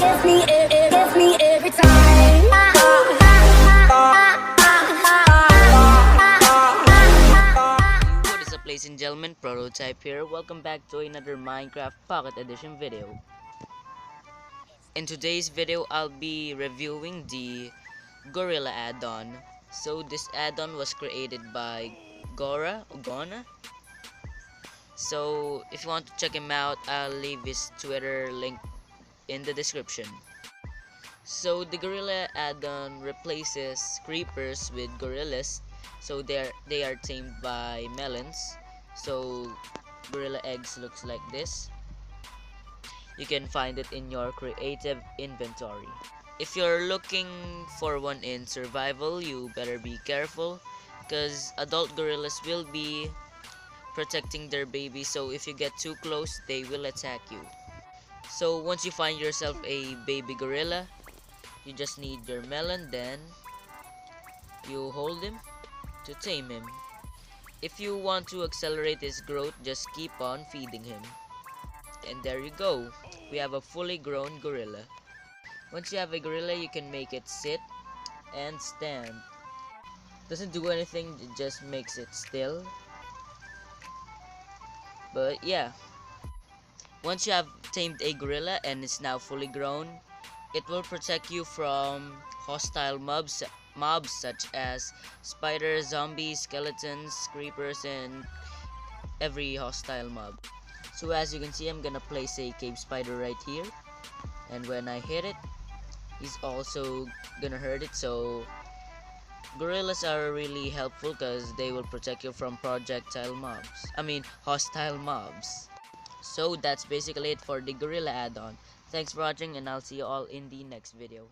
Gets me every time. What is up, ladies and gentlemen, Prototype here. Welcome back to another Minecraft Pocket Edition video. In today's video, I'll be reviewing the Gorilla add-on. So this add-on was created by Gona. So if you want to check him out, I'll leave his Twitter link in the description. So the Gorilla add-on replaces creepers with gorillas. So they are tamed by melons. So gorilla eggs looks like this. You can find it in your creative inventory. If you're looking for one in survival, you better be careful because adult gorillas will be protecting their babies, so if you get too close, they will attack you. So once you find yourself a baby gorilla, you just need your melon, then you hold him to tame him. If you want to accelerate his growth, just keep on feeding him. And there you go, we have a fully grown gorilla. Once you have a gorilla, you can make it sit and stand. Doesn't do anything, it just makes it still. But yeah, once you have tamed a gorilla and it's now fully grown, it will protect you from hostile mobs such as spiders, zombies, skeletons, creepers, and every hostile mob. So as you can see, I'm gonna place a cave spider right here, and when I hit it, he's also gonna hurt it. So gorillas are really helpful because they will protect you from hostile mobs. So that's basically it for the gorilla add-on. Thanks for watching, and I'll see you all in the next video.